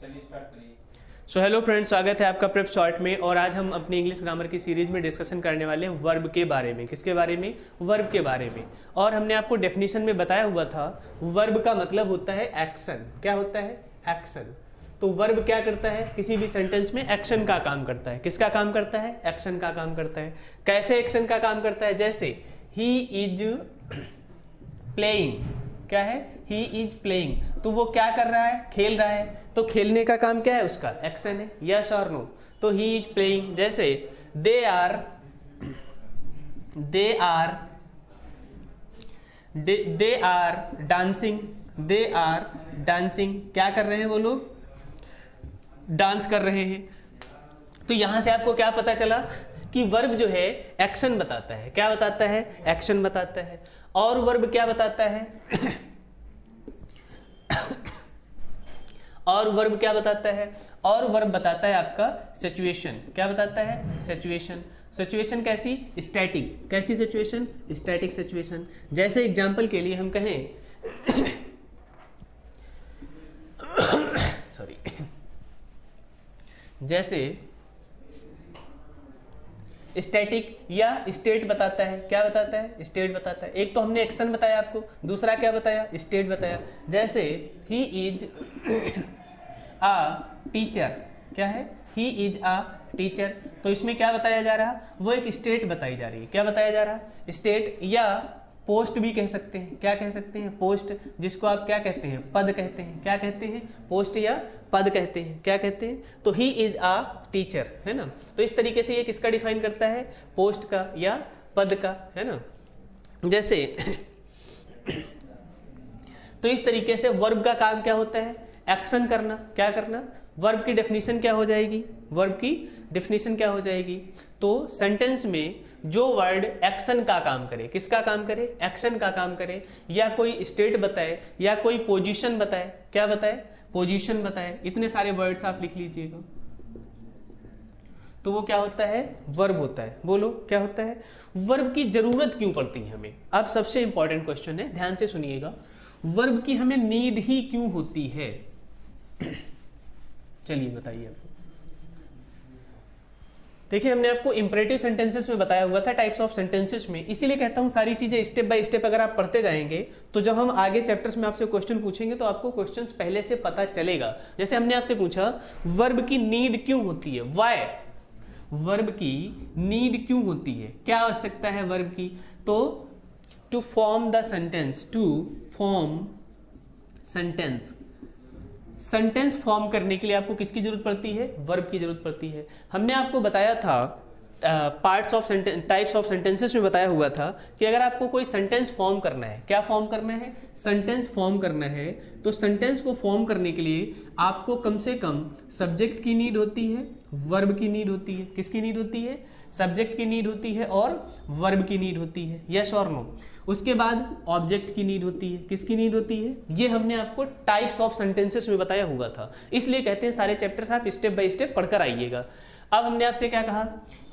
चलिए स्टार्ट करिए। So hello friends, स्वागत है आपका प्रेप शॉर्ट में। और आज हम अपनी इंग्लिश ग्रामर की सीरीज में डिस्कशन करने वाले हैं वर्ब के बारे में। किसके बारे में? वर्ब के बारे में। और हमने आपको डेफिनेशन में बताया हुआ था, वर्ब का मतलब होता है एक्शन। क्या होता है? एक्शन। तो वर्ब क्या करता है? किसी भी सेंटेंस में एक्शन का काम करता है। किसका काम करता है? एक्शन का काम करता है। कैसे एक्शन का काम करता है? जैसे ही इज प्लेइंग। क्या है? He is playing. तो वो क्या कर रहा है? खेल रहा है। तो खेलने का काम क्या है? उसका एक्शन है। यस और नो? तो ही इज प्लेइंग। जैसे they are dancing. They are dancing. क्या कर रहे हैं वो लोग? डांस कर रहे हैं। तो यहां से आपको क्या पता चला कि वर्ब जो है एक्शन बताता है। क्या बताता है? एक्शन बताता है। और वर्ब क्या बताता है? और वर्ब क्या बताता है? और वर्ब बताता है आपका सिचुएशन। क्या बताता है? सिचुएशन। सिचुएशन कैसी? स्टैटिक। कैसी सिचुएशन? Static situation. जैसे एग्जांपल के लिए हम कहें सॉरी, जैसे स्टैटिक या स्टेट बताता है। क्या बताता है? स्टेट बताता है। एक तो हमने एक्शन बताया आपको, दूसरा क्या बताया? स्टेट बताया। जैसे ही इज आ टीचर। क्या है? He is a teacher. तो इसमें क्या बताया जा रहा? वो एक स्टेट बताई जा रही है। क्या बताया जा रहा? स्टेट। या पोस्ट भी कह सकते हैं। क्या कह सकते हैं? पोस्ट, जिसको आप क्या कहते हैं? पद कहते हैं। क्या कहते हैं? पोस्ट या पद कहते हैं। क्या कहते हैं? तो ही इज आ टीचर, है ना। तो इस तरीके से ये किसका डिफाइन करता है? पोस्ट का या पद का, है ना। जैसे तो इस तरीके से वर्ब का काम क्या होता है? एक्शन करना। क्या करना? वर्ब की डेफिनेशन क्या हो जाएगी? वर्ब की डेफिनेशन क्या हो जाएगी? तो सेंटेंस में जो वर्ड एक्शन का काम करे। किसका काम करे? एक्शन का काम करे। या कोई स्टेट बताए, या कोई पोजीशन बताए। क्या बताए? पोजीशन बताए। इतने सारे वर्ड्स आप लिख लीजिएगा। तो वो क्या होता है? वर्ब होता है। बोलो क्या होता है? वर्ब की जरूरत क्यों पड़ती है हमें? अब सबसे इंपॉर्टेंट क्वेश्चन है, ध्यान से सुनिएगा। वर्ब की हमें नीड ही क्यों होती है? चलिए बताइए आपको। देखिए, हमने आपको इंपरेटिव सेंटेंसेस में बताया हुआ था, टाइप्स ऑफ सेंटेंसेस में। इसीलिए कहता हूं सारी चीजें स्टेप बाय स्टेप अगर आप पढ़ते जाएंगे तो जब हम आगे चैप्टर्स में आपसे क्वेश्चन पूछेंगे तो आपको क्वेश्चंस पहले से पता चलेगा। जैसे हमने आपसे पूछा वर्ब की नीड क्यों होती है? व्हाई? वर्ब की नीड क्यों होती है? क्या आवश्यकता है वर्ब की? तो to form the sentence. To form sentence. Sentence form करने के लिए आपको किसकी जरूरत पड़ती है? वर्ब की जरूरत पड़ती है। हमने आपको बताया था parts of sentence, types of sentences में बताया हुआ था कि अगर आपको कोई सेंटेंस फॉर्म करना है, क्या फॉर्म करना है? सेंटेंस फॉर्म करना है। तो सेंटेंस को फॉर्म करने के लिए आपको कम से कम सब्जेक्ट की नीड होती है, वर्ब की नीड होती है। किसकी नीड होती है? सब्जेक्ट की नीड होती है और वर्ब की नीड होती है। यस और नो? उसके बाद ऑब्जेक्ट की नीड होती है। किसकी नीड होती है? ये हमने आपको टाइप्स ऑफ सेंटेंसेस में बताया हुआ था। इसलिए कहते हैं सारे चैप्टर्स आप स्टेप बाय स्टेप पढ़कर आइएगा। अब हमने आपसे क्या कहा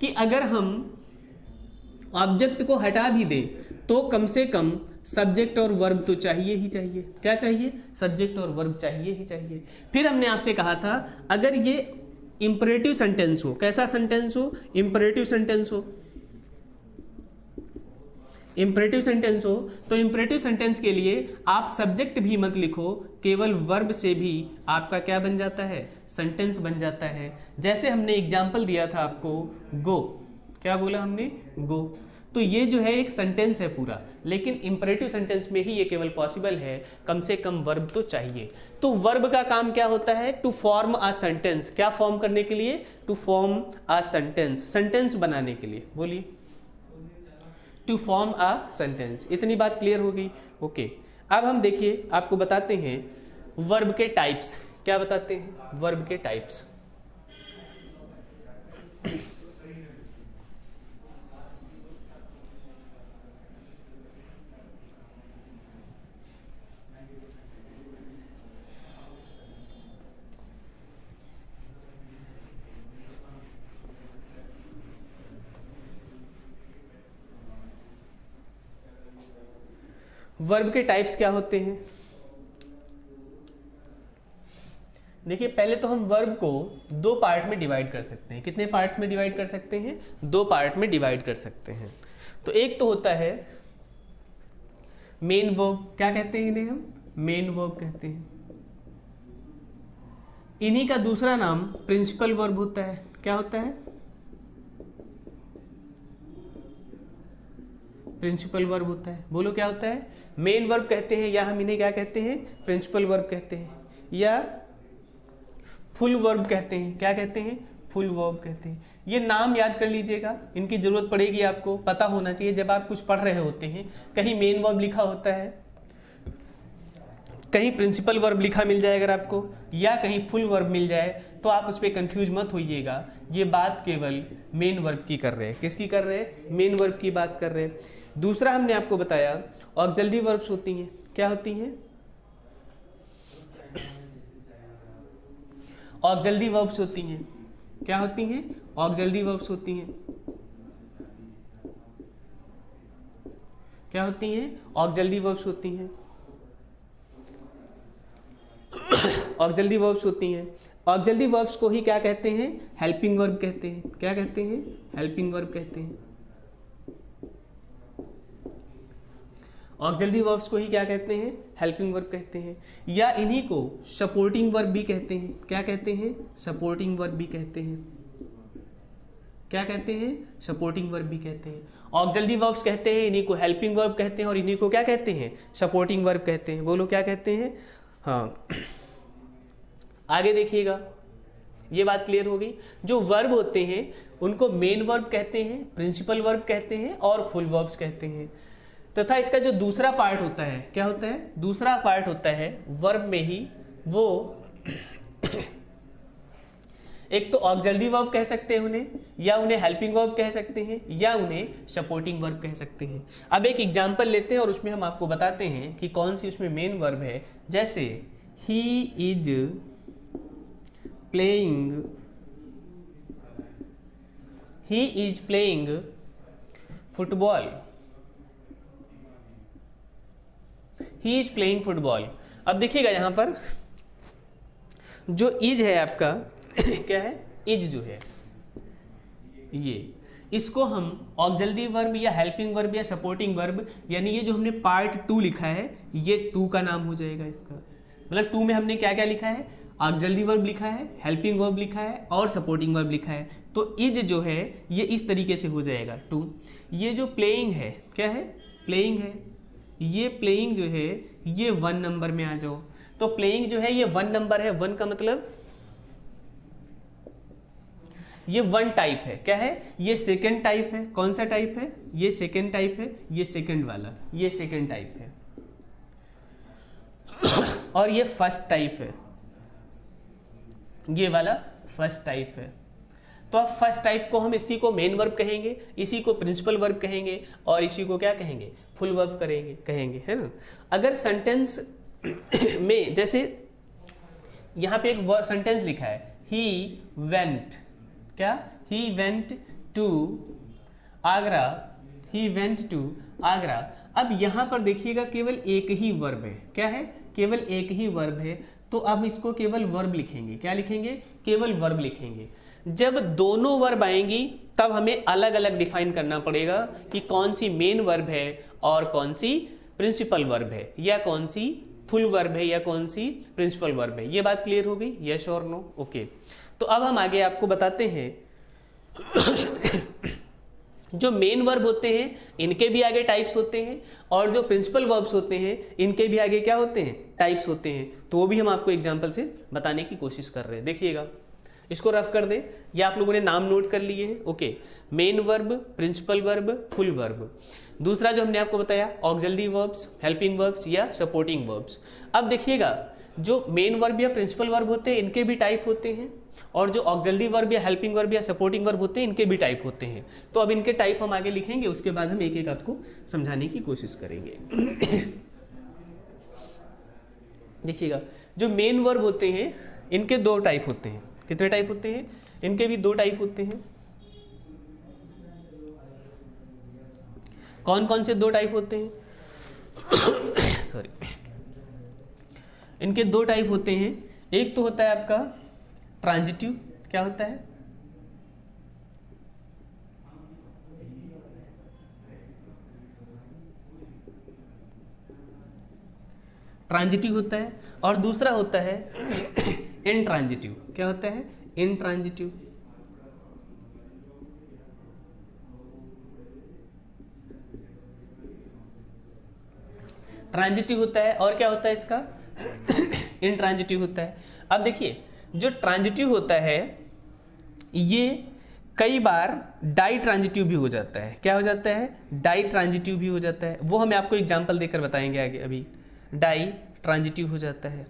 कि अगर हम ऑब्जेक्ट को हटा भी दें तो कम से कम सब्जेक्ट और वर्ब तो चाहिए ही चाहिए। क्या चाहिए? सब्जेक्ट और वर्ब चाहिए ही चाहिए। फिर हमने आपसे कहा था अगर ये इंपरेटिव सेंटेंस हो। कैसा सेंटेंस हो? इंपरेटिव सेंटेंस हो। इंपरेटिव सेंटेंस हो तो इंपरेटिव सेंटेंस के लिए आप सब्जेक्ट भी मत लिखो, केवल वर्ब से भी आपका क्या बन जाता है? सेंटेंस बन जाता है। जैसे हमने एग्जांपल दिया था आपको, गो। क्या बोला हमने? गो। तो ये जो है एक सेंटेंस है पूरा, लेकिन इंपरेटिव सेंटेंस में ही ये केवल पॉसिबल है। कम से कम वर्ब तो चाहिए। तो वर्ब का काम क्या होता है? To form a sentence. क्या फॉर्म करने के लिए? To form a sentence. Sentence बनाने के लिए। बोलिए। To form a sentence. इतनी बात क्लियर हो गई? ओके। अब हम देखिए आपको बताते हैं वर्ब के टाइप्स। क्या बताते हैं? वर्ब के टाइप्स। वर्ब के टाइप्स क्या होते हैं? देखिए पहले तो हम वर्ब को दो पार्ट में डिवाइड कर सकते हैं। कितने पार्ट्स में डिवाइड कर सकते हैं? दो पार्ट में डिवाइड कर सकते हैं। तो एक तो होता है मेन वर्ब, क्या कहते हैं इन्हें हम? मेन वर्ब कहते हैं। इन्हीं का दूसरा नाम प्रिंसिपल वर्ब होता है। क्या होता है? प्रिंसिपल वर्ब होता है। बोलो क्या होता है? मेन वर्ब कहते हैं, या हम इन्हें क्या कहते हैं? प्रिंसिपल वर्ब कहते हैं, या फुल वर्ब कहते हैं। क्या कहते हैं? फुल वर्ब कहते हैं। ये नाम याद कर लीजिएगा, इनकी जरूरत पड़ेगी, आपको पता होना चाहिए। जब आप कुछ पढ़ रहे होते हैं, कहीं मेन वर्ब लिखा होता है, कहीं प्रिंसिपल वर्ब लिखा मिल जाए अगर आपको, या कहीं फुल वर्ब मिल जाए, तो आप उस पर कंफ्यूज मत होइएगा। ये बात केवल मेन वर्ब की कर रहे हैं। किसकी कर रहे हैं? मेन वर्ब की बात कर रहे हैं। दूसरा हमने आपको बताया ऑक्सिलरी वर्ब्स होती हैं। क्या होती हैं? ऑक्सिलरी वर्ब्स होती हैं। क्या होती हैं? ऑक्सिलरी वर्ब्स होती हैं। क्या होती हैं? ऑक्सिलरी वर्ब्स होती हैं। ऑक्सिलरी वर्ब्स होती हैं। ऑक्सिलरी वर्ब्स को ही क्या कहते हैं? हेल्पिंग वर्ब कहते हैं। क्या कहते हैं? हेल्पिंग वर्ब कहते हैं। ऑक्सिलरी वर्ब्स को ही क्या कहते हैं? हेल्पिंग वर्ब कहते हैं, या इन्हीं को सपोर्टिंग वर्ब भी कहते हैं। क्या कहते हैं? सपोर्टिंग वर्ब भी कहते हैं। क्या कहते हैं? सपोर्टिंग वर्ब भी कहते हैं। ऑक्सिलरी वर्ब्स कहते हैं, इन्हीं को हेल्पिंग वर्ब कहते हैं, और इन्हीं को क्या कहते हैं? सपोर्टिंग वर्ब कहते हैं। बोलो क्या कहते हैं? हाँ, आगे देखिएगा, ये बात क्लियर हो गई। जो वर्ब होते हैं उनको मेन वर्ब कहते हैं, प्रिंसिपल वर्ब कहते हैं, और फुल वर्ब्स कहते हैं। तथा इसका जो दूसरा पार्ट होता है, क्या होता है? दूसरा पार्ट होता है वर्ब में ही, वो एक तो ऑक्सिलरी वर्ब कह सकते हैं उन्हें, या उन्हें हेल्पिंग वर्ब कह सकते हैं, या उन्हें सपोर्टिंग वर्ब कह सकते हैं। अब एक एग्जांपल लेते हैं और उसमें हम आपको बताते हैं कि कौन सी उसमें मेन वर्ब है। जैसे ही is playing, he is playing football, he is playing football. अब देखिएगा यहां पर जो इज है आपका क्या है? इज जो है ये, इसको हम ऑक्सिलरी वर्ब या हेल्पिंग वर्ब या सपोर्टिंग वर्ब, यानी ये जो हमने पार्ट 2 लिखा है, ये 2 का नाम हो जाएगा इसका। मतलब 2 में हमने क्या क्या लिखा है? ऑक्सिलरी वर्ब लिखा है, हेल्पिंग वर्ब लिखा है, और सपोर्टिंग वर्ब लिखा है। तो इज जो है ये इस तरीके से हो जाएगा 2। ये जो प्लेइंग है, क्या है? प्लेइंग है। ये प्लेइंग जो है ये 1 नंबर में आ जाओ। तो प्लेइंग जो है ये 1 नंबर है। 1 का मतलब ये 1 टाइप है। क्या है? ये सेकंड टाइप है। कौन सा टाइप है? ये सेकंड टाइप है। ये सेकंड वाला, ये सेकंड टाइप है। और ये फर्स्ट टाइप है, ये वाला फर्स्ट टाइप है। तो अब फर्स्ट टाइप को हम इसी को मेन वर्ब कहेंगे, इसी को प्रिंसिपल वर्ब कहेंगे, और इसी को क्या कहेंगे? फुल वर्ब कहेंगे, है ना। अगर सेंटेंस में जैसे यहां पे एक सेंटेंस लिखा है, ही वेंट, क्या? He went to Agra, he went to Agra. अब यहां पर देखिएगा केवल एक ही वर्ब है। क्या है? केवल एक ही वर्ब है। तो अब इसको केवल वर्ब लिखेंगे। क्या लिखेंगे? केवल वर्ब लिखेंगे। जब दोनों वर्ब आएंगी तब हमें अलग अलग डिफाइन करना पड़ेगा कि कौन सी मेन वर्ब है और कौन सी प्रिंसिपल वर्ब है, या कौन सी फुल वर्ब है, या कौन सी प्रिंसिपल वर्ब है। ये बात क्लियर हो गई? यस और नो? ओके। तो अब हम आगे आपको बताते हैं जो मेन वर्ब होते हैं इनके भी आगे टाइप्स होते हैं, और जो प्रिंसिपल वर्ब्स होते हैं इनके भी आगे क्या होते हैं? टाइप्स होते हैं। तो वो भी हम आपको एग्जांपल से बताने की कोशिश कर रहे हैं। देखिएगा, इसको रफ कर दें, या आप लोगों ने नाम नोट कर लिए हैं। Okay, main verb, principal verb, full verb. दूसरा जो हमने आपको बताया ऑक्सिलरी वर्ब्स, हेल्पिंग वर्ब्स या सपोर्टिंग वर्ब्स। अब देखिएगा, जो मेन वर्ब या प्रिंसिपल वर्ब होते हैं इनके भी टाइप होते हैं, और जो ऑक्सिलरी वर्ब या हेल्पिंग वर्ब या सपोर्टिंग वर्ब होते हैं इनके भी टाइप होते हैं। तो अब इनके टाइप हम आगे लिखेंगे, उसके बाद हम एक एक आपको समझाने की कोशिश करेंगे। देखिएगा, जो मेन वर्ब होते हैं इनके 2 टाइप होते हैं। कितने टाइप होते हैं? इनके भी 2 टाइप होते हैं। कौन कौन से 2 टाइप होते हैं? सॉरी, इनके 2 टाइप होते हैं। एक तो होता है आपका ट्रांजिटिव, क्या होता है? ट्रांजिटिव होता है, और दूसरा होता है इनट्रांजिटिव। क्या होता है? इनट्रांजिटिव। ट्रांजिटिव होता है, और क्या होता है इसका? इनट्रांजिटिव होता है। अब देखिए, जो ट्रांजिटिव होता है ये कई बार डाई ट्रांजिटिव भी हो जाता है। क्या हो जाता है? डाई ट्रांजिटिव भी हो जाता है। वो हम आपको एग्जांपल देकर बताएंगे आगे। अभी डाई ट्रांजिटिव हो जाता है।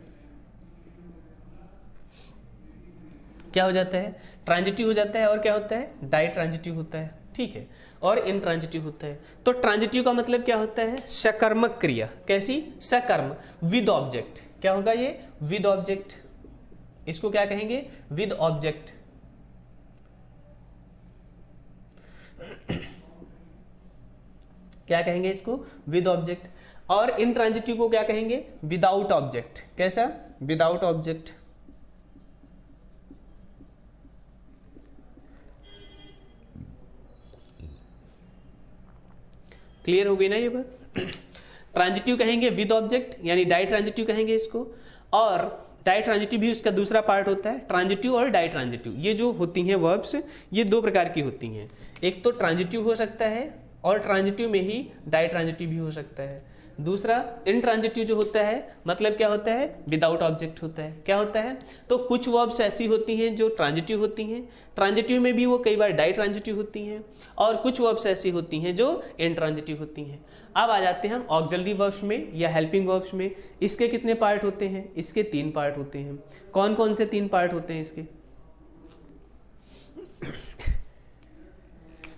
क्या हो जाता है? ट्रांजिटिव हो जाता है, और क्या होता है? डाई ट्रांजिटिव होता है। ठीक है, और इनट्रांजिटिव होता है। तो ट्रांजिटिव का मतलब क्या होता है? सकर्मक क्रिया। कैसी? सकर्म, विद ऑब्जेक्ट। क्या होगा ये? With object. इसको क्या कहेंगे? With object. क्या कहेंगे इसको? With object. और इनट्रांजिटिव को क्या कहेंगे? Without object. कैसा? Without object. क्लियर हो गई ना ये बात? ट्रांजिटिव कहेंगे विद ऑब्जेक्ट, यानी डाई ट्रांजिटिव कहेंगे इसको। और डाई ट्रांजिटिव भी उसका दूसरा पार्ट होता है। ट्रांजिटिव और डाई ट्रांजिटिव, ये जो होती हैं वर्ब्स, ये दो प्रकार की होती हैं। एक तो ट्रांजिटिव हो सकता है, और ट्रांजिटिव में ही डाई ट्रांजिटिव भी हो सकता है। दूसरा इनट्रांजिटिव जो होता है, मतलब क्या होता है? विदाउट ऑब्जेक्ट होता है। क्या होता है? तो कुछ वर्ब्स ऐसी होती हैं जो ट्रांजिटिव होती हैं, ट्रांजिटिव में भी वो कई बार डाई ट्रांजिटिव होती हैं, और कुछ वर्ब्स ऐसी होती हैं जो इनट्रांजिटिव होती हैं। अब आ जाते हैं हम ऑक्सिलरी वर्ब्स में या हेल्पिंग वर्ब्स में। इसके कितने पार्ट होते हैं? इसके 3 पार्ट होते हैं। कौन कौन से 3 पार्ट होते हैं इसके?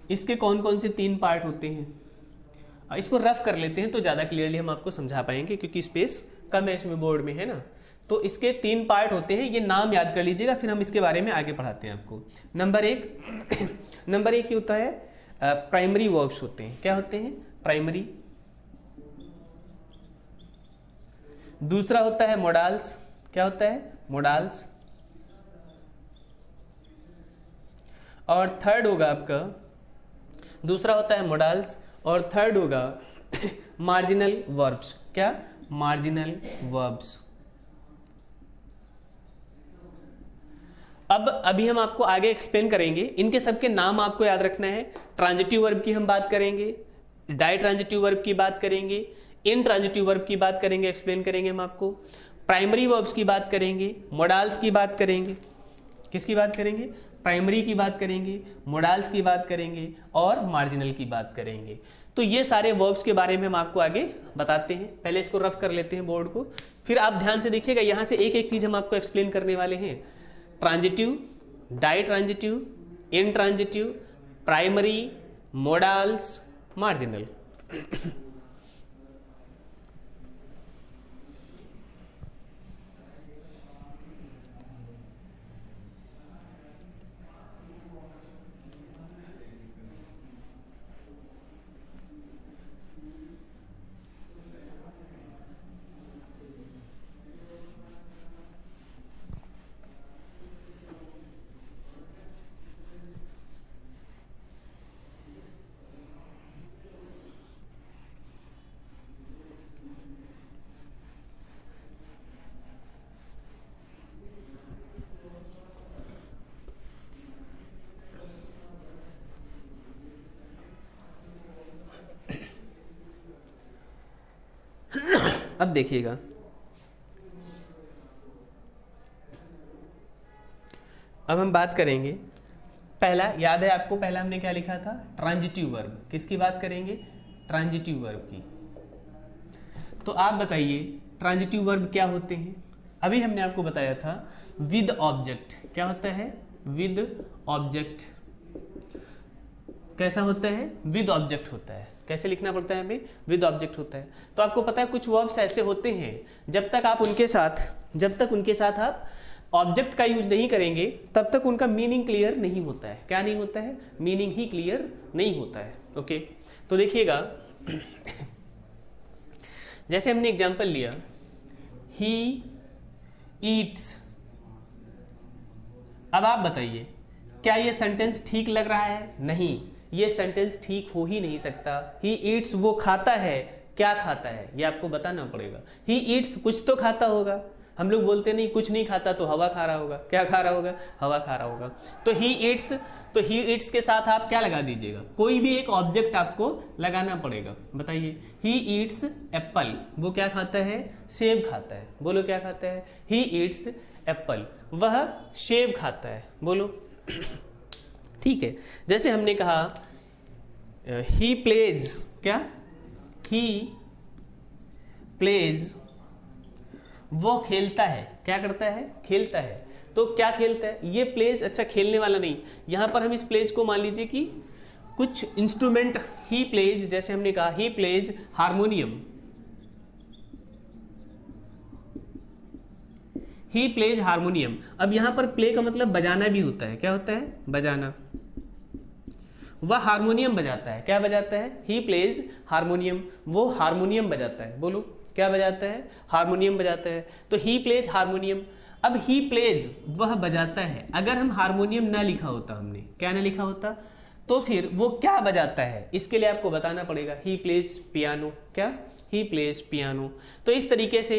इसके कौन कौन से 3 पार्ट होते हैं? इसको रफ कर लेते हैं तो ज्यादा क्लियरली हम आपको समझा पाएंगे, क्योंकि स्पेस कम है इसमें बोर्ड में, है ना। तो इसके 3 पार्ट होते हैं, ये नाम याद कर लीजिएगा, फिर हम इसके बारे में आगे पढ़ाते हैं आपको। नंबर एक होता है प्राइमरी वर्ब्स होते हैं। क्या होते हैं? प्राइमरी। दूसरा होता है मोडाल्स। क्या होता है? मोडाल्स। और थर्ड होगा आपका, दूसरा होता है मोडाल्स, और थर्ड होगा मार्जिनल वर्ब्स। क्या? Marginal verbs. अब अभी हम आपको आगे एक्सप्लेन करेंगे। इनके सबके नाम आपको याद रखना है। ट्रांजिटिव वर्ब की हम बात करेंगे, डाई ट्रांजिटिव वर्ब की बात करेंगे, इनट्रांजिटिव वर्ब की बात करेंगे, एक्सप्लेन करेंगे हम आपको। प्राइमरी वर्ब्स की बात करेंगे, मोडाल्स की बात करेंगे। किसकी बात करेंगे? प्राइमरी की बात करेंगे, मोडाल्स की बात करेंगे, और मार्जिनल की बात करेंगे। तो ये सारे वर्ब्स के बारे में हम आपको आगे बताते हैं। पहले इसको रफ कर लेते हैं बोर्ड को, फिर आप ध्यान से देखिएगा। यहां से एक एक चीज हम आपको एक्सप्लेन करने वाले हैं। Transitive, ditransitive, intransitive, primary, modals, marginal. अब देखिएगा, अब हम बात करेंगे। पहला याद है आपको, पहला हमने क्या लिखा था? Transitive verb. किसकी बात करेंगे? ट्रांजिटिव वर्ब की। तो आप बताइए ट्रांजिटिव वर्ब क्या होते हैं? अभी हमने आपको बताया था विद ऑब्जेक्ट। क्या होता है? With object. कैसा होता है? विद ऑब्जेक्ट होता है। कैसे लिखना पड़ता है हमें? विद ऑब्जेक्ट होता है। तो आपको पता है कुछ वर्ब्स ऐसे होते हैं जब तक उनके साथ आप ऑब्जेक्ट का यूज नहीं करेंगे तब तक उनका मीनिंग क्लियर नहीं होता है। क्या नहीं होता है? मीनिंग ही क्लियर नहीं होता है। ओके, तो देखिएगा जैसे हमने एग्जांपल लिया, ही ईट्स अब आप बताइए, क्या ये सेंटेंस ठीक लग रहा है? नहीं, ये सेंटेंस ठीक हो ही नहीं सकता। ही ईट्स, वो खाता है, क्या खाता है ये आपको बताना पड़ेगा। ही ईट्स, कुछ तो खाता होगा। हम लोग बोलते नहीं कुछ नहीं खाता तो हवा खा रहा होगा। क्या खा रहा होगा? हवा खा रहा होगा। तो ही ईट्स, तो ही ईट्स के साथ आप क्या लगा दीजिएगा? कोई भी एक ऑब्जेक्ट आपको लगाना पड़ेगा। बताइए, ही ईट्स एप्पल, वो क्या खाता है? सेब खाता है। बोलो क्या खाता है? ही ईट्स एप्पल, वह सेब खाता है। बोलो ठीक है। जैसे हमने कहा ही प्लेज, क्या? ही प्लेज, वो खेलता है। क्या करता है? खेलता है। तो क्या खेलता है? ये प्लेज, अच्छा खेलने वाला नहीं, यहां पर हम इस प्लेज को मान लीजिए कि कुछ इंस्ट्रूमेंट, ही प्लेज, जैसे हमने कहा he plays harmonium, he plays harmonium. अब यहां पर प्ले का मतलब बजाना भी होता है। क्या होता है? बजाना। वह हारमोनियम बजाता है। क्या बजाता है? ही प्लेज हारमोनियम, वो हारमोनियम बजाता है। बोलो क्या बजाता है? हारमोनियम बजाता है। तो ही प्लेज हारमोनियम। अब ही प्लेज, वह बजाता है। अगर हम हारमोनियम ना लिखा होता, हमने क्या ना लिखा होता, तो फिर वो क्या बजाता है इसके लिए आपको बताना पड़ेगा। He plays piano. क्या? He plays piano. तो इस तरीके से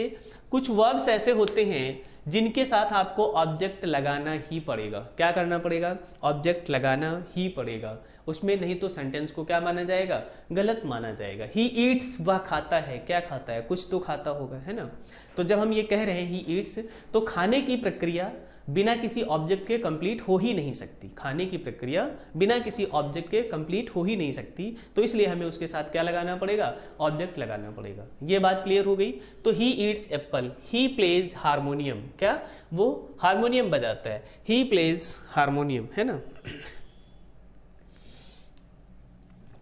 कुछ वर्ब्स ऐसे होते हैं जिनके साथ आपको ऑब्जेक्ट लगाना ही पड़ेगा। क्या करना पड़ेगा? ऑब्जेक्ट लगाना ही पड़ेगा। उसमें नहीं तो सेंटेंस को क्या माना जाएगा? गलत माना जाएगा। ही ईट्स, वह खाता है। क्या खाता है? कुछ तो खाता होगा, है ना। तो जब हम ये कह रहे हैं ही ईट्स, तो खाने की प्रक्रिया बिना किसी ऑब्जेक्ट के कंप्लीट हो ही नहीं सकती। खाने की प्रक्रिया बिना किसी ऑब्जेक्ट के कंप्लीट हो ही नहीं सकती। तो इसलिए हमें उसके साथ क्या लगाना पड़ेगा? ऑब्जेक्ट लगाना पड़ेगा। ये बात क्लियर हो गई। तो he eats Apple, he plays harmonium, क्या? वो हारमोनियम बजाता है। ही प्लेज हारमोनियम, है ना।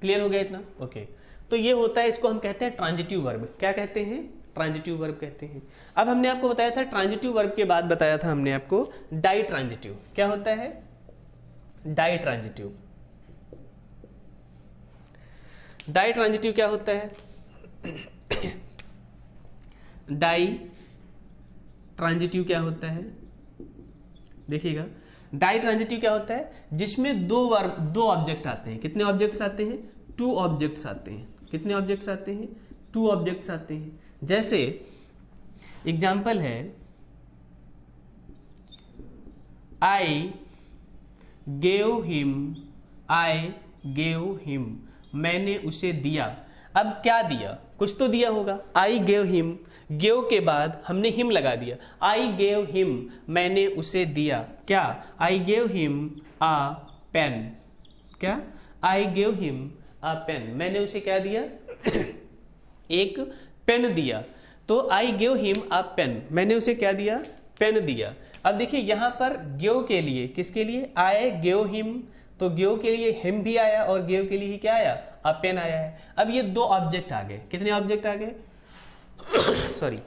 क्लियर हो गया इतना? ओके। तो ये होता है, इसको हम कहते हैं ट्रांजिटिव वर्ब। क्या कहते हैं? ट्रांजिटिव वर्ब कहते हैं। अब हमने आपको बताया था ट्रांजिटिव वर्ब के बाद बताया था हमने आपको डाई ट्रांजिटिव। क्या होता है? Die transitive. डाई ट्रांजिटिव क्या होता है? डाई ट्रांजिटिव क्या होता है? देखिएगा, डाई ट्रांजिटिव क्या होता है? जिसमें दो ऑब्जेक्ट आते हैं। कितने ऑब्जेक्ट्स आते हैं? 2 ऑब्जेक्ट्स आते हैं। कितने ऑब्जेक्ट्स आते हैं? 2 ऑब्जेक्ट्स आते हैं। जैसे एग्जाम्पल है, I gave him, I gave him, मैंने उसे दिया। अब क्या दिया? कुछ तो दिया होगा। आई गेव हिम, गेव के बाद हमने हिम लगा दिया। आई गेव हिम, मैंने उसे दिया। क्या? I gave him a pen. क्या? I gave him a pen, मैंने उसे क्या दिया? एक पेन दिया। तो I gave him a pen, मैंने उसे क्या दिया? पेन दिया। अब देखिए यहां पर गेव के लिए, किसके लिए? आई गेव हिम, तो गेव के लिए हिम भी आया और गेव के लिए ही क्या आया? आ पेन आया है। अब ये 2 ऑब्जेक्ट आ गए। कितने ऑब्जेक्ट आ गए? सॉरी।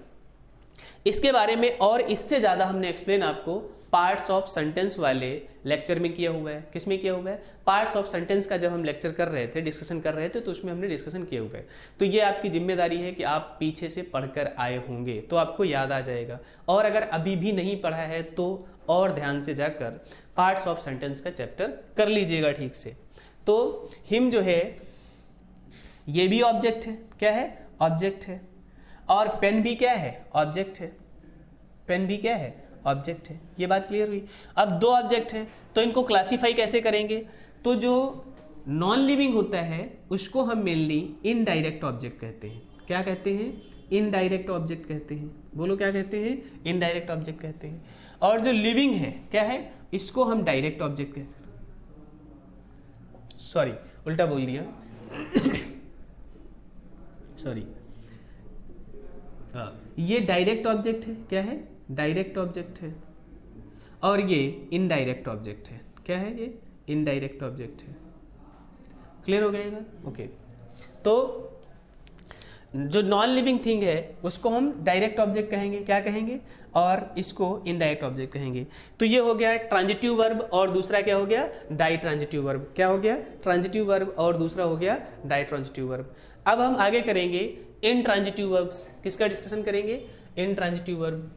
इसके बारे में और इससे ज्यादा हमने एक्सप्लेन आपको पार्ट्स ऑफ सेंटेंस वाले लेक्चर में किया हुआ है। किसमें किया हुआ है? पार्ट्स ऑफ सेंटेंस का जब हम लेक्चर कर रहे थे, डिस्कशन कर रहे थे, तो उसमें हमने डिस्कशन किया हुआ है। तो ये आपकी जिम्मेदारी है कि आप पीछे से पढ़कर आए होंगे तो आपको याद आ जाएगा। और अगर अभी भी नहीं पढ़ा है तो और ध्यान से जाकर पार्ट्स ऑफ सेंटेंस का चैप्टर कर लीजिएगा ठीक से। तो हिम जो है ये भी ऑब्जेक्ट है। क्या है? ऑब्जेक्ट है। और पेन भी क्या है? ऑब्जेक्ट है। पेन भी क्या है? ऑब्जेक्ट है। ये बात क्लियर हुई। अब 2 ऑब्जेक्ट हैं तो इनको क्लासिफाई कैसे करेंगे? तो जो नॉन लिविंग होता है उसको हम मेनली इनडायरेक्ट ऑब्जेक्ट कहते हैं। क्या कहते हैं? इनडायरेक्ट ऑब्जेक्ट कहते हैं। बोलो क्या कहते हैं? इनडायरेक्ट ऑब्जेक्ट कहते हैं। और जो लिविंग है क्या है? इसको हम डायरेक्ट ऑब्जेक्ट कहते हैं। सॉरी, उल्टा बोल दिया। सॉरी, ये डायरेक्ट ऑब्जेक्ट है। क्या है? डायरेक्ट ऑब्जेक्ट है। और ये इनडायरेक्ट ऑब्जेक्ट है। क्या है? ये इनडायरेक्ट ऑब्जेक्ट है। क्लियर हो गया? ओके। तो जो नॉन लिविंग थिंग है उसको हम डायरेक्ट ऑब्जेक्ट कहेंगे। क्या कहेंगे? और इसको इनडायरेक्ट ऑब्जेक्ट कहेंगे। तो ये हो गया ट्रांजिटिव वर्ब और दूसरा क्या हो गया? Ditransitive verb. क्या हो गया? ट्रांजिटिव वर्ब और दूसरा हो गया डाई ट्रांजिटिव वर्ब। अब हम आगे करेंगे इन ट्रांजिटिव वर्ब्स। किसका डिस्कशन करेंगे? इन ट्रांजिटिव वर्ब।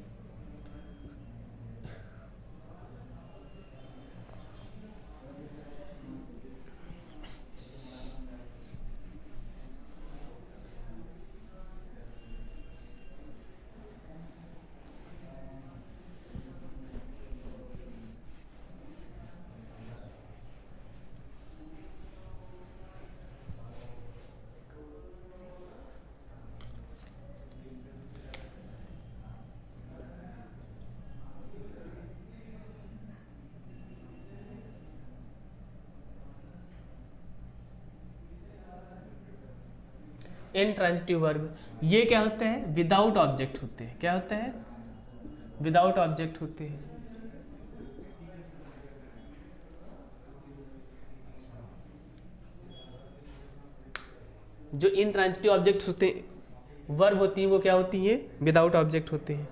इंट्रांजिटिव वर्ब, ये क्या होता है, विदाउट ऑब्जेक्ट होते हैं। क्या होता है, विदाउट ऑब्जेक्ट होते हैं। जो इंट्रांजिटिव ऑब्जेक्ट होते हैं, वर्ब होती हैं, वो क्या होती हैं, विदाउट ऑब्जेक्ट होते हैं।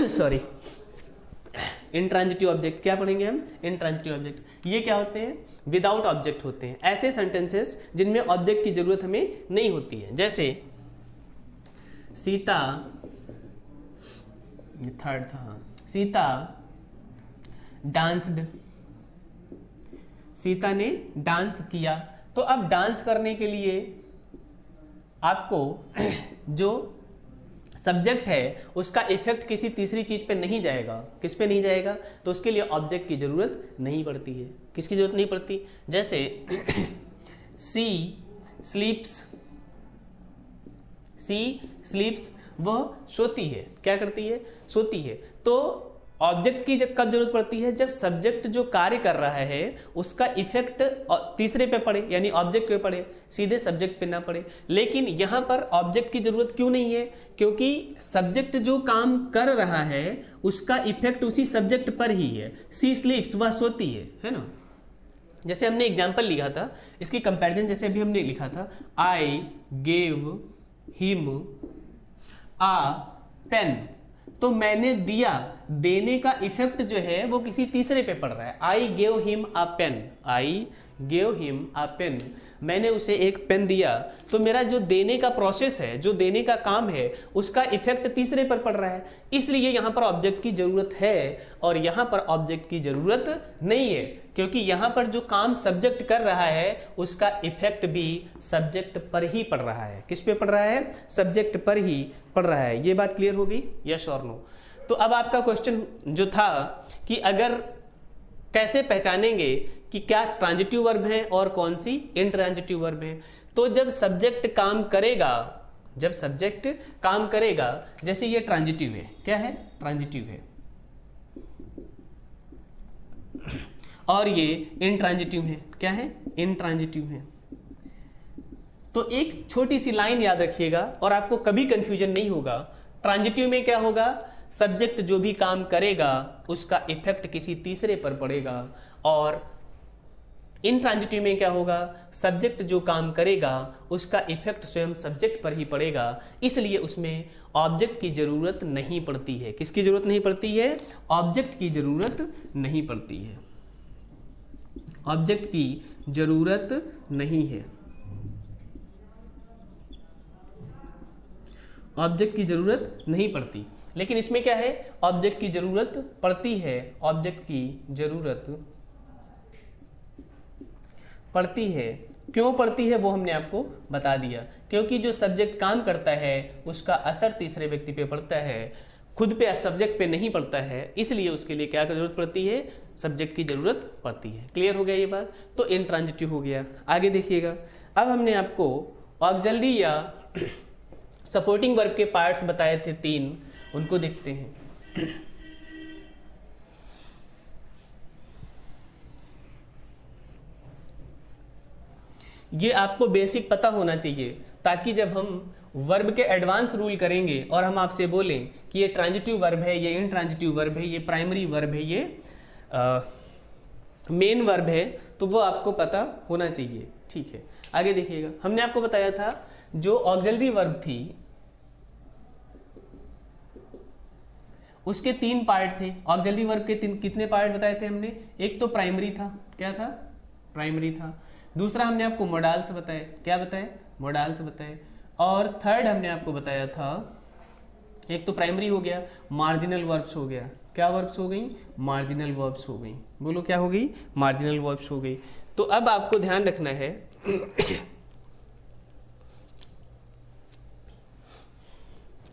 सॉरी, इंट्रांजिटिव ऑब्जेक्ट क्या पढ़ेंगे हम, इंट्रांजिटिव ऑब्जेक्ट, ये क्या होते हैं, विदाउट ऑब्जेक्ट होते हैं। ऐसे सेंटेंसेस जिनमें ऑब्जेक्ट की जरूरत हमें नहीं होती है, जैसे सीता, ये थर्ड था, सीता डांस्ड, सीता ने डांस किया। तो अब डांस करने के लिए आपको जो सब्जेक्ट है उसका इफेक्ट किसी तीसरी चीज पे नहीं जाएगा। किस पे नहीं जाएगा, तो उसके लिए ऑब्जेक्ट की जरूरत नहीं पड़ती है। किसकी जरूरत नहीं पड़ती, जैसे सी स्लीप्स, सी स्लीप्स, वह सोती है। क्या करती है, सोती है। तो ऑब्जेक्ट की कब जरूरत पड़ती है, जब सब्जेक्ट जो कार्य कर रहा है उसका इफेक्ट तीसरे पे पड़े, यानी ऑब्जेक्ट पे पड़े, सीधे सब्जेक्ट पे ना पड़े। लेकिन यहां पर ऑब्जेक्ट की जरूरत क्यों नहीं है, क्योंकि सब्जेक्ट जो काम कर रहा है उसका इफेक्ट उसी सब्जेक्ट पर ही है। सी स्लीप्स, वह सोती है ना। जैसे हमने एग्जाम्पल लिखा था, इसकी कंपैरिजन जैसे अभी हमने लिखा था, I gave him a pen, तो मैंने दिया, देने का इफेक्ट जो है वो किसी तीसरे पे पड़ रहा है। I gave him a pen, I gave him a pen, मैंने उसे एक पेन दिया। तो मेरा जो देने का प्रोसेस है, जो देने का काम है, उसका इफेक्ट तीसरे पर पड़ रहा है। इसलिए यहां पर ऑब्जेक्ट की जरूरत है और यहां पर ऑब्जेक्ट की जरूरत नहीं है, क्योंकि यहां पर जो काम सब्जेक्ट कर रहा है उसका इफेक्ट भी सब्जेक्ट पर ही पड़ रहा है। किस पे पड़ रहा है, सब्जेक्ट पर ही पड़ रहा है। ये बात क्लियर हो गई, यस और नो। तो अब आपका क्वेश्चन जो था कि अगर कैसे पहचानेंगे कि क्या ट्रांजिटिव वर्ब है और कौन सी इंट्रांजिटिव वर्ब है, तो जब सब्जेक्ट काम करेगा, जब सब्जेक्ट काम करेगा, जैसे ये ट्रांजिटिव है, क्या है, ट्रांजिटिव है, और ये इंट्रांजिटिव है, क्या है, इंट्रांजिटिव है। तो एक छोटी सी लाइन याद रखिएगा और आपको कभी कंफ्यूजन नहीं होगा। ट्रांजिटिव में क्या होगा, सब्जेक्ट जो भी काम करेगा उसका इफेक्ट किसी तीसरे पर पड़ेगा, और इंट्रांजिटिव में क्या होगा, सब्जेक्ट जो काम करेगा उसका इफेक्ट स्वयं सब्जेक्ट पर ही पड़ेगा। इसलिए उसमें ऑब्जेक्ट की जरूरत नहीं पड़ती है। किसकी जरूरत नहीं पड़ती है, ऑब्जेक्ट की जरूरत नहीं पड़ती है, ऑब्जेक्ट की जरूरत नहीं है, ऑब्जेक्ट की जरूरत नहीं पड़ती। लेकिन इसमें क्या है, ऑब्जेक्ट की जरूरत पड़ती है, ऑब्जेक्ट की जरूरत पड़ती है। क्यों पड़ती है वो हमने आपको बता दिया, क्योंकि जो सब्जेक्ट काम करता है उसका असर तीसरे व्यक्ति पे पड़ता है, खुद पे सब्जेक्ट पे नहीं पड़ता है। इसलिए उसके लिए क्या जरूरत पड़ती है, सब्जेक्ट की जरूरत पड़ती है। क्लियर हो गया ये बात, तो इंट्रांजिटिव हो गया। आगे देखिएगा, अब हमने आपको ऑक्सिलरी या सपोर्टिंग वर्ब के पार्ट्स बताए थे 3, उनको देखते हैं। ये आपको बेसिक पता होना चाहिए, ताकि जब हम वर्ब के एडवांस रूल करेंगे और हम आपसे बोलें कि ये ट्रांजिटिव वर्ब है, ये इंट्रांजिटिव वर्ब है, ये प्राइमरी वर्ब है, ये मेन वर्ब है, तो वो आपको पता होना चाहिए। ठीक है, आगे देखिएगा, हमने आपको बताया था जो ऑक्सिलरी वर्ब थी उसके 3 पार्ट थे। ऑक्सिलरी वर्ब के कितने पार्ट बताए थे हमने, एक तो प्राइमरी था, क्या था, प्राइमरी था। दूसरा हमने आपको मोडाल्स बताए, क्या बताए, मोडाल्स बताए। और थर्ड हमने आपको बताया था, एक तो प्राइमरी हो गया, मार्जिनल वर्ब्स हो गया। क्या वर्ब्स हो गई, मार्जिनल वर्ब्स हो गई। बोलो क्या हो गई, मार्जिनल वर्ब्स हो गई। तो अब आपको ध्यान रखना है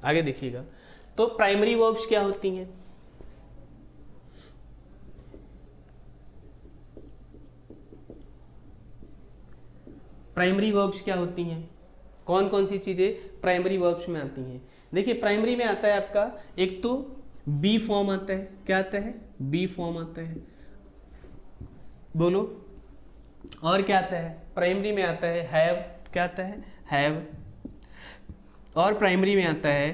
आगे देखिएगा, तो प्राइमरी वर्ब्स क्या होती हैं, प्राइमरी वर्ब्स क्या होती हैं, कौन कौन सी चीजें प्राइमरी वर्ब्स में आती हैं। देखिए, प्राइमरी में आता है आपका, एक तो बी फॉर्म आता है, क्या आता है, बी फॉर्म आता है। बोलो, और क्या आता है, प्राइमरी में आता है हैव, क्या आता है, हैव, और प्राइमरी में आता है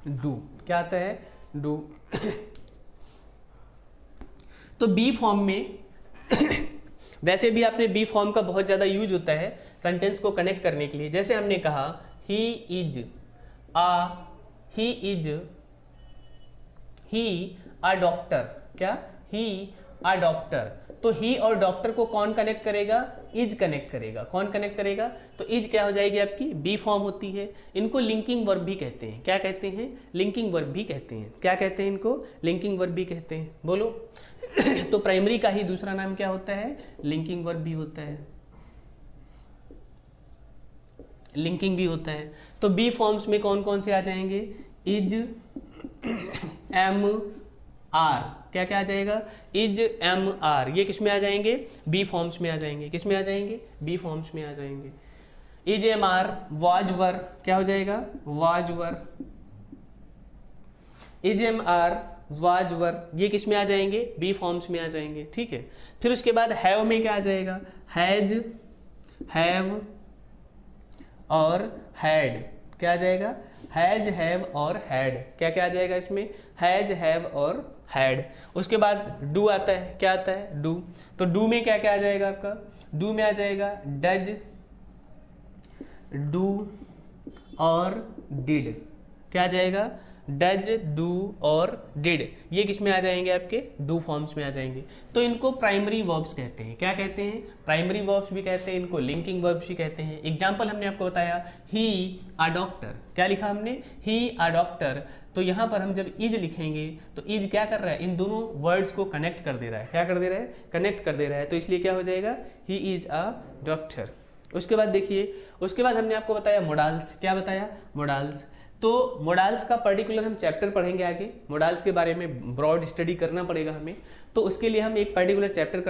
डू, क्या आता है, डू। तो बी फॉर्म में वैसे भी आपने बी फॉर्म का बहुत ज्यादा यूज होता है सेंटेंस को कनेक्ट करने के लिए। जैसे हमने कहा ही इज अ डॉक्टर, क्या, ही अ डॉक्टर। तो ही और डॉक्टर को कौन कनेक्ट करेगा, इज कनेक्ट करेगा। कौन कनेक्ट करेगा, तो इज क्या हो जाएगी आपकी, बी फॉर्म होती है। इनको लिंकिंग वर्ब भी कहते हैं, क्या कहते हैं, लिंकिंग वर्ब भी कहते हैं। क्या कहते हैं इनको, लिंकिंग वर्ब भी कहते हैं, बोलो। तो प्राइमरी का ही दूसरा नाम क्या होता है, लिंकिंग वर्ब भी होता है, लिंकिंग भी होता है। तो बी फॉर्म्स में कौन कौन से आ जाएंगे, इज, एम, आर, क्या क्या आ जाएगा, इज, एम, आर, ये किस में आ जाएंगे, बी फॉर्म्स में आ जाएंगे। किस में आ जाएंगे, बी फॉर्म्स में आ जाएंगे। Is, am, are, was, were, क्या हो जाएगा, was, were. Is, am, are, was, were, ये किस में आ जाएंगे, बी फॉर्म्स में आ जाएंगे, ठीक है। फिर उसके बाद हैव में क्या आ जाएगा, हैज, हैव और हैड, क्या आ जाएगा, हैज, हैव और हैड, क्या क्या आ जाएगा इसमें, हैज, हैव और हैड। उसके बाद डू आता है, क्या आता है, डू। तो डू में क्या क्या आ जाएगा आपका, डू में आ जाएगा डज, डू और डिड, क्या आ जाएगा, डज, डू और डिड, ये किस में आ जाएंगे, आपके डू फॉर्म्स में आ जाएंगे। तो इनको प्राइमरी वर्ब्स कहते हैं, क्या कहते हैं, प्राइमरी वर्ब्स भी कहते हैं, इनको लिंकिंग वर्ब्स भी कहते हैं। एग्जांपल हमने आपको बताया, ही अ डॉक्टर, क्या लिखा हमने, ही अ डॉक्टर। तो यहां पर हम जब इज लिखेंगे तो इज क्या कर रहा है, इन दोनों वर्ड्स को कनेक्ट कर दे रहा है, क्या कर दे रहा है, कनेक्ट कर दे रहा है। तो इसलिए क्या हो जाएगा, ही इज अ डॉक्टर। उसके बाद देखिए, उसके बाद हमने आपको बताया मोडाल्स, क्या बताया, मोडाल्स। तो मोडाल्स का पर्टिकुलर हम चैप्टर पढ़ेंगे आगे, मोडाल्स के बारे में ब्रॉड स्टडी करना पड़ेगा हमें, तो उसके लिए हम एक पर्टिकुलर चैप्टर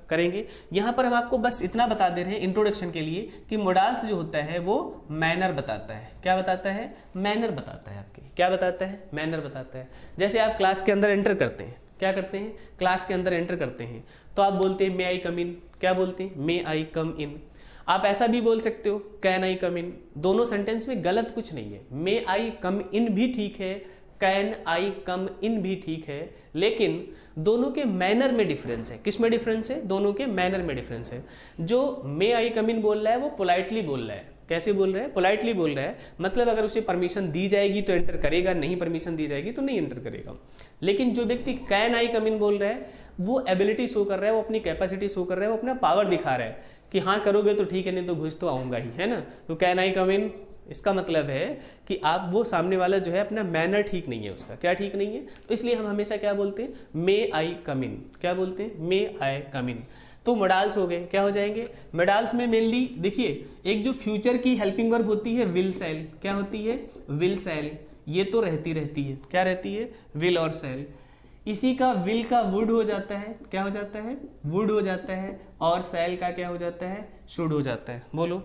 करेंगे। यहाँ पर हम आपको बस इतना बता दे रहे हैं इंट्रोडक्शन के लिए कि मोडाल्स जो होता है वो मैनर बताता है, क्या बताता है, मैनर बताता है आपके, क्या बताता है, मैनर बताता है। जैसे आप क्लास के अंदर एंटर करते हैं, क्या करते हैं, क्लास के अंदर एंटर करते हैं, तो आप बोलते हैं मे आई कम इन, क्या बोलते हैं, मे आई कम इन। आप ऐसा भी बोल सकते हो, कैन आई कम इन। दोनों सेंटेंस में गलत कुछ नहीं है, मे आई कम इन भी ठीक है, कैन आई कम इन भी ठीक है, लेकिन दोनों के मैनर में डिफरेंस है। किस में डिफरेंस है, दोनों के मैनर में डिफरेंस है। जो मे आई कम इन बोल रहा है वो पोलाइटली बोल रहा है, कैसे बोल रहा है, पोलाइटली बोल रहा है, मतलब अगर उसे परमिशन दी जाएगी तो एंटर करेगा, नहीं परमिशन दी जाएगी तो नहीं एंटर करेगा। लेकिन जो व्यक्ति कैन आई कम इन बोल रहा है वो एबिलिटी शो कर रहा है, वो अपनी कैपेसिटी शो कर रहा है, वो अपना पावर दिखा रहा है कि हाँ करोगे तो ठीक है, नहीं तो घुस तो आऊंगा ही, है ना। तो कैन आई कम इन, इसका मतलब है कि आप, वो सामने वाला जो है अपना मैनर ठीक नहीं है, उसका क्या ठीक नहीं है, तो इसलिए हम हमेशा क्या बोलते हैं, मे आई कम इन, क्या बोलते हैं, मे आई कम इन। तो मोडाल्स हो गए, क्या हो जाएंगे, मोडाल्स में मेनली देखिए, एक जो फ्यूचर की हेल्पिंग वर्ब होती है विल सेल, क्या होती है, विल सेल, ये तो रहती है, क्या रहती है, विल और सेल। इसी का विल का वुड हो जाता है, क्या हो जाता है, वुड हो जाता है, और सेल का क्या हो जाता है, शुड हो जाता है। बोलो,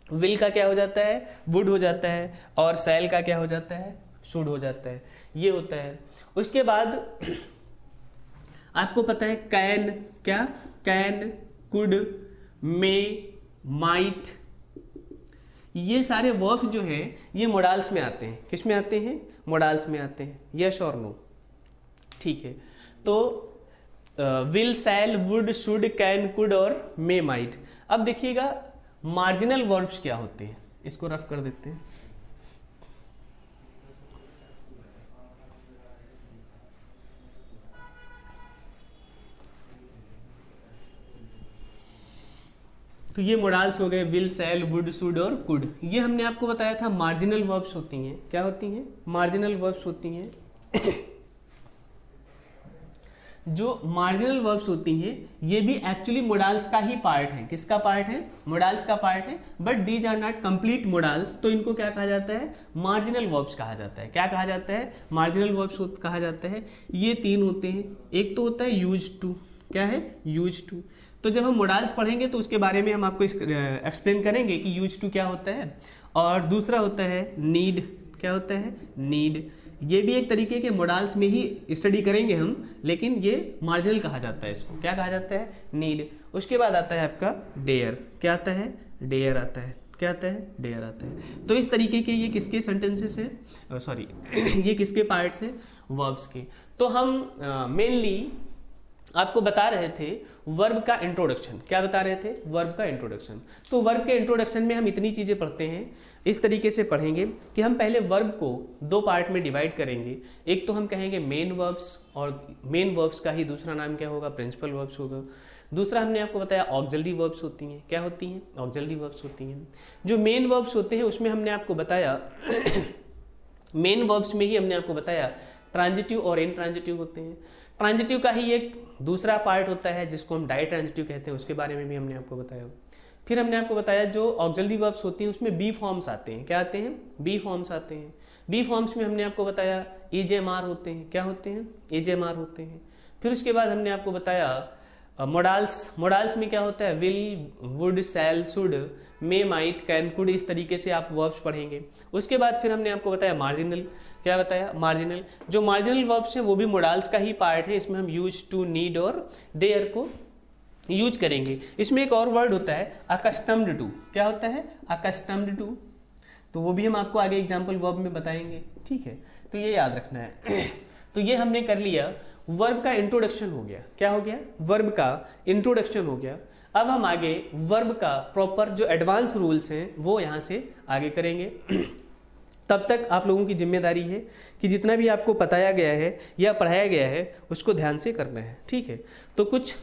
विल का क्या हो जाता है, वुड हो जाता है, और सेल का क्या हो जाता है, शुड हो जाता है, ये होता है। उसके बाद आपको पता है कैन, क्या, कैन, कुड, मे, माइट, ये सारे वर्ब जो हैं ये मोडाल्स में आते हैं। किस में आते हैं, मोडाल्स में आते हैं, यस और नो, ठीक है। तो will, shall, would, should, can, could और मे, माइट। अब देखिएगा मार्जिनल वर्ब्स क्या होते हैं, इसको रफ कर देते हैं। तो ये मोडाल्स हो गए, विल, सेल, वुड, शुड और कुड। ये हमने आपको बताया था मार्जिनल वर्ब्स होती हैं, क्या होती हैं, मार्जिनल वर्ब्स होती हैं। जो मार्जिनल वर्ब्स होती हैं ये भी एक्चुअली मोडाल्स का ही पार्ट है। किसका पार्ट है, मोडाल्स का पार्ट है, but these are not complete modals. तो इनको क्या कहा जाता है, मार्जिनल वर्ब्स कहा जाता है। क्या कहा जाता है, मार्जिनल वर्ब्स कहा जाता है। ये तीन होते हैं, एक तो होता है यूज टू, क्या है, यूज टू। तो जब हम मोडाल्स पढ़ेंगे तो उसके बारे में हम आपको एक्सप्लेन करेंगे कि यूज टू क्या होता है। और दूसरा होता है नीड, क्या होता है, नीड। ये भी एक तरीके के मोडाल्स में ही स्टडी करेंगे हम, लेकिन ये मार्जिनल कहा जाता है, इसको क्या कहा जाता है, नीड। उसके बाद आता है आपका डेयर। क्या आता है? डेयर आता है। क्या आता है? डेयर आता है। तो इस तरीके के ये किसके सेंटेंसेस हैं, सॉरी ये किसके पार्ट्स हैं? वर्ब्स के। तो हम मेनली आपको बता रहे थे वर्ब का इंट्रोडक्शन। क्या बता रहे थे? वर्ब का इंट्रोडक्शन। तो वर्ब के इंट्रोडक्शन में हम इतनी चीजें पढ़ते हैं, इस तरीके से पढ़ेंगे कि हम पहले वर्ब को दो पार्ट में डिवाइड करेंगे। एक तो हम कहेंगे मेन वर्ब्स, और मेन वर्ब्स का ही दूसरा नाम क्या होगा? प्रिंसिपल वर्ब्स होगा। दूसरा हमने आपको बताया ऑक्सिलरी वर्ब्स होती हैं। क्या होती हैं? ऑक्सिलरी वर्ब्स होती हैं। जो मेन वर्ब्स होते हैं उसमें हमने आपको बताया मेन वर्ब्स में ही हमने आपको बताया ट्रांजिटिव और इनट्रांजिटिव होते हैं। ट्रांजिटिव का ही एक दूसरा पार्ट होता है जिसको हम डाइट्रांजिटिव कहते हैं, उसके बारे में भी हमने आपको बताया। फिर हमने आपको बताया जो ऑक्सिलरी वर्ब्स होती हैं उसमें बी फॉर्म्स आते हैं। क्या आते हैं? बी फॉर्म्स आते हैं। बी फॉर्म्स में हमने आपको बताया ईजेएमआर होते हैं। क्या होते हैं? ईजेएमआर होते हैं। फिर उसके बाद हमने आपको बताया मोडाल्स। मोडाल्स में क्या होता है? Will, would, shall, should, may, might, can, could, इस तरीके से आप वर्ब्स पढ़ेंगे। उसके बाद फिर हमने आपको बताया मार्जिनल। क्या बताया? मार्जिनल। जो मार्जिनल वर्ब्स हैं वो भी मोडाल्स का ही पार्ट है। इसमें हम यूज, टू, नीड और डेयर को यूज करेंगे। इसमें एक और वर्ड होता है अकस्टम्ड टू। क्या होता है? Accustomed to. तो वो भी हम आपको आगे एग्जाम्पल वर्ब में बताएंगे। ठीक है, तो ये याद रखना है। तो ये हमने कर लिया, वर्ब का इंट्रोडक्शन हो गया। क्या हो गया? वर्ब का इंट्रोडक्शन हो गया। अब हम आगे वर्ब का प्रॉपर जो एडवांस रूल्स हैं वो यहां से आगे करेंगे। तब तक आप लोगों की जिम्मेदारी है कि जितना भी आपको बताया गया है या पढ़ाया गया है उसको ध्यान से करना है। ठीक है, तो कुछ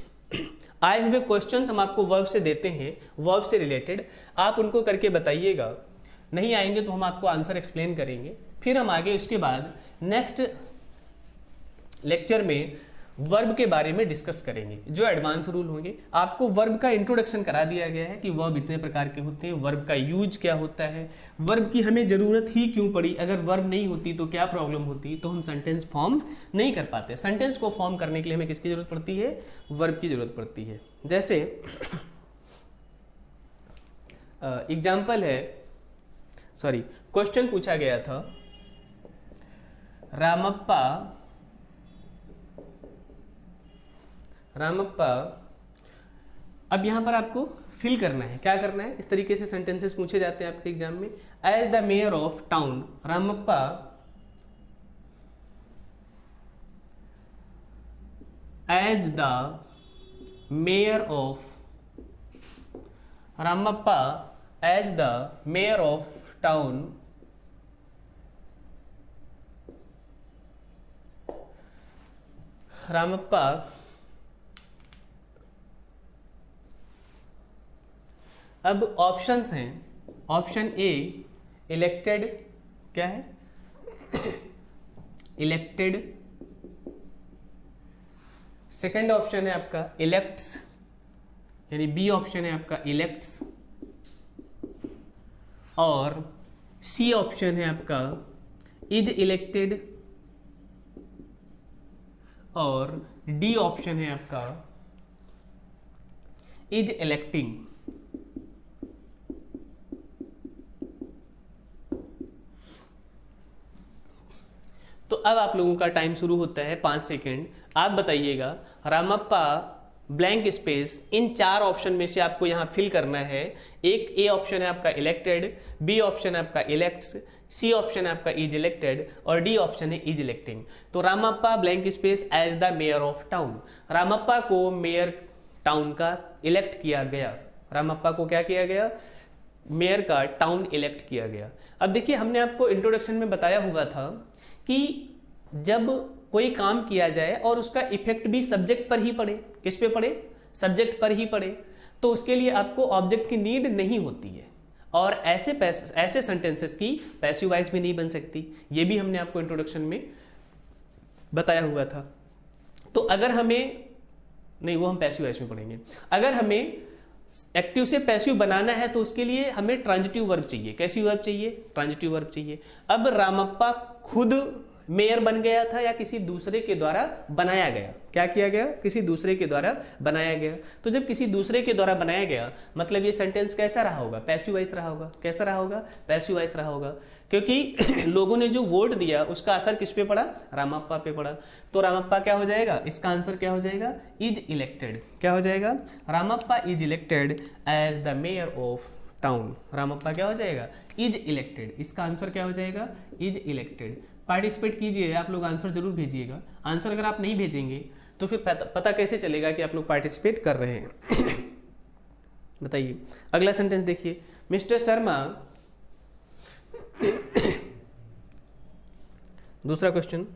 आए हुए क्वेश्चंस हम आपको वर्ब से देते हैं, वर्ब से रिलेटेड, आप उनको करके बताइएगा। नहीं आएंगे तो हम आपको आंसर एक्सप्लेन करेंगे। फिर हम आगे उसके बाद नेक्स्ट लेक्चर में वर्ब के बारे में डिस्कस करेंगे, जो एडवांस रूल होंगे। आपको वर्ब का इंट्रोडक्शन करा दिया गया है कि वर्ब इतने प्रकार के होते हैं, वर्ब का यूज क्या होता है, वर्ब की हमें जरूरत ही क्यों पड़ी, अगर वर्ब नहीं होती तो क्या प्रॉब्लम होती, तो हम सेंटेंस फॉर्म नहीं कर पाते। सेंटेंस को फॉर्म करने के लिए हमें किसकी जरूरत पड़ती है? वर्ब की जरूरत पड़ती है। जैसे एग्जाम्पल है, सॉरी क्वेश्चन पूछा गया था, रामप्पा, अब यहां पर आपको फिल करना है। क्या करना है? इस तरीके से सेंटेंसेस पूछे जाते हैं आपके एग्जाम में। As the mayor of town, Ramappa as the mayor of, Ramappa as the mayor of town Ramappa अब ऑप्शंस हैं। ऑप्शन ए इलेक्टेड, क्या है? इलेक्टेड। सेकंड ऑप्शन है आपका इलेक्ट्स, यानी बी ऑप्शन है आपका इलेक्ट्स, और सी ऑप्शन है आपका इज इलेक्टेड, और डी ऑप्शन है आपका इज इलेक्टिंग। तो अब आप लोगों का टाइम शुरू होता है 5 सेकेंड। आप बताइएगा रामप्पा ब्लैंक स्पेस, इन 4 ऑप्शन में से आपको यहां फिल करना है। एक ए ऑप्शन है आपका इलेक्टेड, बी ऑप्शन है आपका इलेक्ट्स, सी ऑप्शन है आपका इज इलेक्टेड, और डी ऑप्शन है इज इलेक्टिंग। तो Ramappa blank space as the mayor of town, Ramappa को मेयर टाउन का इलेक्ट किया गया। रामप्पा को क्या किया गया? मेयर का टाउन इलेक्ट किया गया। अब देखिए, हमने आपको इंट्रोडक्शन में बताया हुआ था कि जब कोई काम किया जाए और उसका इफेक्ट भी सब्जेक्ट पर ही पड़े, किस पे पड़े? सब्जेक्ट पर ही पड़े, तो उसके लिए आपको ऑब्जेक्ट की नीड नहीं होती है, और ऐसे सेंटेंसेस की पैसिव वॉइस भी नहीं बन सकती। ये भी हमने आपको इंट्रोडक्शन में बताया हुआ था। तो अगर हमें, नहीं वो हम पैसिव वॉइस में पढ़ेंगे, अगर हमें एक्टिव से पैसिव बनाना है तो उसके लिए हमें ट्रांजिटिव वर्ब चाहिए। कैसी वर्ब चाहिए? ट्रांजिटिव वर्ब चाहिए। अब रामप्पा खुद मेयर बन गया था या किसी दूसरे के द्वारा बनाया गया? क्या किया गया? किसी दूसरे के द्वारा बनाया गया। तो जब किसी दूसरे के द्वारा बनाया गया मतलब ये सेंटेंस कैसा रहा होगा? पैसिव वॉइस रहा होगा। कैसा रहा होगा? पैसिव वॉइस रहा होगा, क्योंकि लोगों ने जो वोट दिया उसका असर किस पे पड़ा? रामप्पा पे पड़ा। तो रामप्पा क्या हो जाएगा? इसका आंसर क्या हो जाएगा? Is elected. क्या हो जाएगा? Ramappa is elected as the mayor of town. Ramappa क्या हो जाएगा? Is elected. इसका आंसर क्या हो जाएगा? Is elected. पार्टिसिपेट कीजिए, आप लोग आंसर जरूर भेजिएगा। आंसर अगर आप नहीं भेजेंगे तो फिर पता कैसे चलेगा कि आप लोग पार्टिसिपेट कर रहे हैं? बताइए। अगला सेंटेंस देखिए, मिस्टर शर्मा। दूसरा question,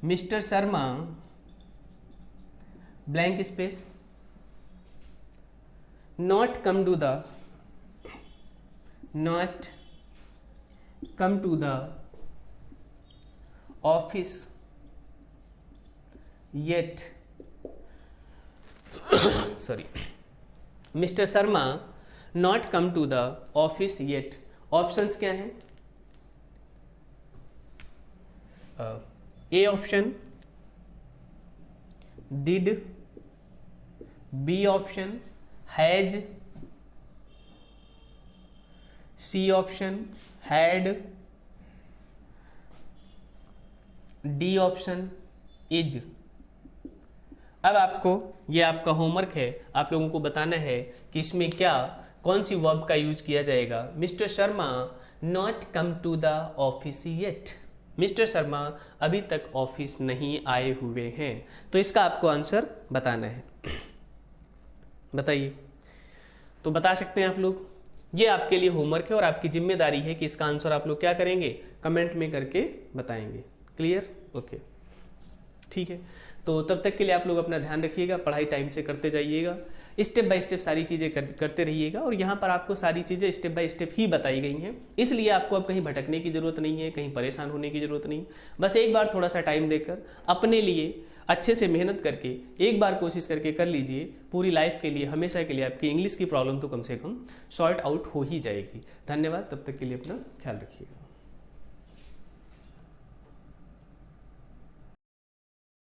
mister Sharma blank space not come to the office yet sorry, Mr. Sharma not come to the office yet। Options क्या हैं? A option did, B option has, C option had, D option is. अब आपको, ये आपका homework है, आप लोगों को बताना है कि इसमें क्या, कौन सी वर्ब का यूज किया जाएगा। Mister Sharma not come to the office yet. Mister Sharma अभी तक ऑफिस नहीं आए हुए हैं। तो इसका आपको आंसर बताना है। बताइए। तो बता सकते हैं आप लोग। ये आपके लिए होमवर्क है और आपकी जिम्मेदारी है कि इसका आंसर आप लोग क्या करेंगे? कमेंट में करके बताएंगे। क्लियर? ओके, ठीक है। तो तब तक के लिए आप लोग अपना ध्यान रखिएगा, पढ़ाई टाइम से करते जाइएगा, स्टेप बाय स्टेप सारी चीज़ें करते रहिएगा। और यहाँ पर आपको सारी चीज़ें स्टेप बाय स्टेप ही बताई गई हैं, इसलिए आपको अब कहीं भटकने की जरूरत नहीं है, कहीं परेशान होने की जरूरत नहीं। बस एक बार थोड़ा सा टाइम देकर अपने लिए अच्छे से मेहनत करके एक बार कोशिश करके कर लीजिए। पूरी लाइफ के लिए, हमेशा के लिए आपकी इंग्लिश की प्रॉब्लम तो कम से कम सॉर्ट आउट हो ही जाएगी। धन्यवाद। तब तक के लिए अपना ख्याल रखिएगा।